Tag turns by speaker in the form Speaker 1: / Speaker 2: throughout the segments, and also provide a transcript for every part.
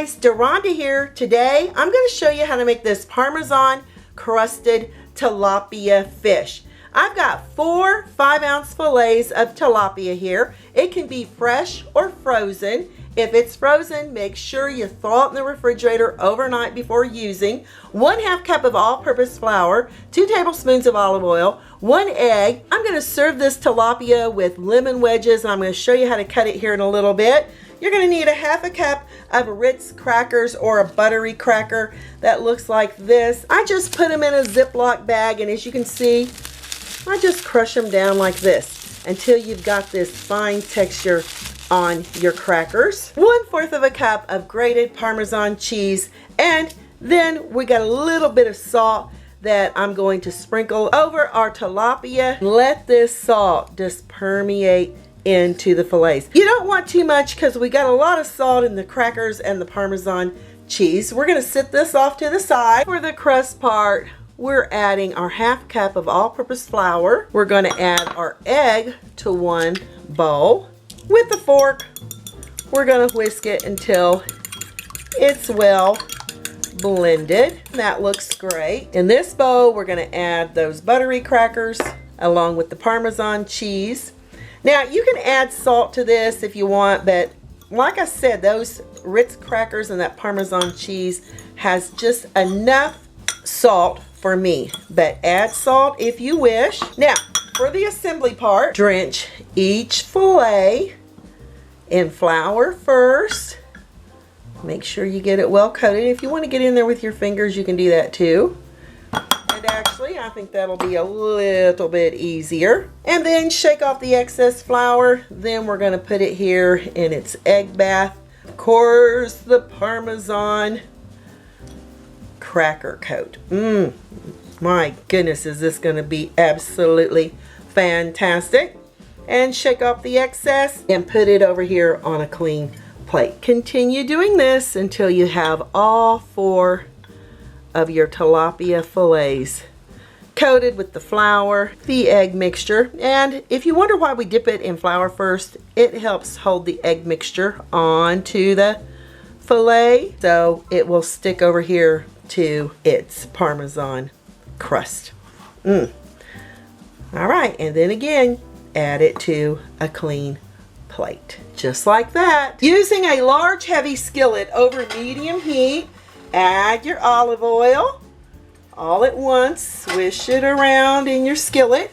Speaker 1: guys, Deronda here. Today I'm going to show you how to make this Parmesan crusted tilapia fish. I've got 4 5-ounce fillets of tilapia here. It can be fresh or frozen. If it's frozen, make sure you thaw it in the refrigerator overnight before using. 1/2 cup of all-purpose flour, 2 tablespoons of olive oil, 1 egg. I'm going to serve this tilapia with lemon wedges. I'm going to show you how to cut it here in a little bit. You're going to need 1/2 cup of Ritz crackers or a buttery cracker that looks like this. I just put them in a Ziploc bag, and as you can see, I just crush them down like this until you've got this fine texture on your crackers. 1/4 cup of grated Parmesan cheese, and then we got a little bit of salt that I'm going to sprinkle over our tilapia. Let this salt just permeate into the fillets. You don't want too much because we got a lot of salt in the crackers and the Parmesan cheese. We're going to set this off to the side. For the crust part, we're adding our 1/2 cup of all-purpose flour. We're going to add our egg to 1 bowl. With the fork, we're going to whisk it until it's well blended. That looks great. In this bowl, we're going to add those buttery crackers along with the Parmesan cheese. Now, you can add salt to this if you want, but like I said, those Ritz crackers and that Parmesan cheese has just enough salt for me, but add salt if you wish. Now, for the assembly part, drench each fillet in flour first. Make sure you get it well coated. If you want to get in there with your fingers, you can do that too. And actually, I think that'll be a little bit easier. And then shake off the excess flour. Then we're going to put it here in its egg bath. Of course, the Parmesan cracker coat. My goodness, is this going to be absolutely fantastic. And shake off the excess and put it over here on a clean plate. Continue doing this until you have all 4 of your tilapia fillets coated with the flour, the egg mixture. And if you wonder why we dip it in flour first, it helps hold the egg mixture onto the fillet so it will stick over here to its Parmesan crust. All right, and then again, add it to a clean plate. Just like that. Using a large heavy skillet over medium heat, add your olive oil all at once. Swish it around in your skillet.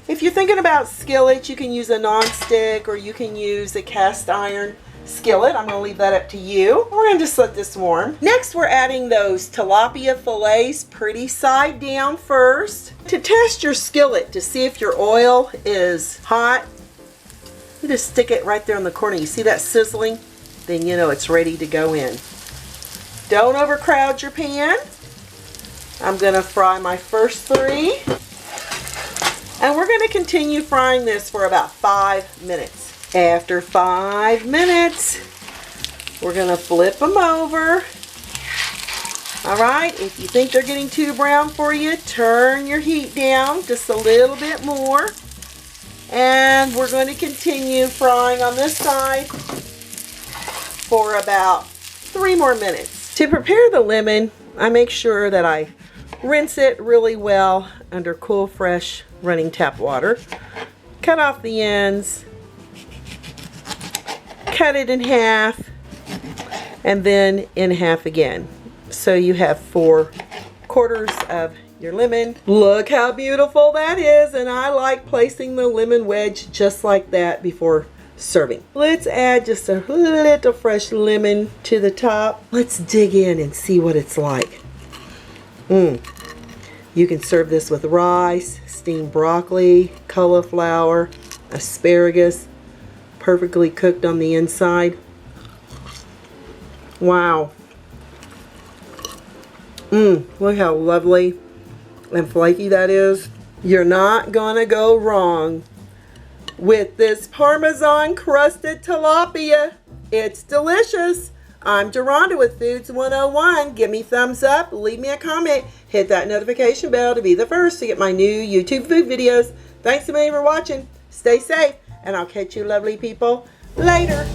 Speaker 1: If you're thinking about skillets, you can use a non-stick or you can use a cast iron skillet. I'm going to leave that up to you. We're going to just let this warm. Next, we're adding those tilapia fillets pretty side down first. To test your skillet to see if your oil is hot, you just stick it right there in the corner. You see that sizzling? Then you know it's ready to go in. Don't overcrowd your pan. I'm going to fry my first 3. And we're going to continue frying this for about 5 minutes. After 5 minutes, we're going to flip them over. All right, if you think they're getting too brown for you, turn your heat down just a little bit more. And we're going to continue frying on this side for about 3 more minutes. To prepare the lemon, I make sure that I rinse it really well under cool, fresh, running tap water. Cut off the ends. Cut it in half. And then in half again. So you have 4/4 of your lemon. Look how beautiful that is. And I like placing the lemon wedge just like that before serving. Let's add just a little fresh lemon to the top. Let's dig in and see what it's like. You can serve this with rice, steamed broccoli, cauliflower, asparagus, perfectly cooked on the inside. Wow. Look how lovely and flaky that is. You're not gonna go wrong with this Parmesan crusted tilapia. It's delicious. I'm Deronda with Foods 101. Give me thumbs up, leave me a comment, hit that notification bell to be the first to get my new YouTube food videos. Thanks a million for watching. Stay safe, and I'll catch you lovely people later.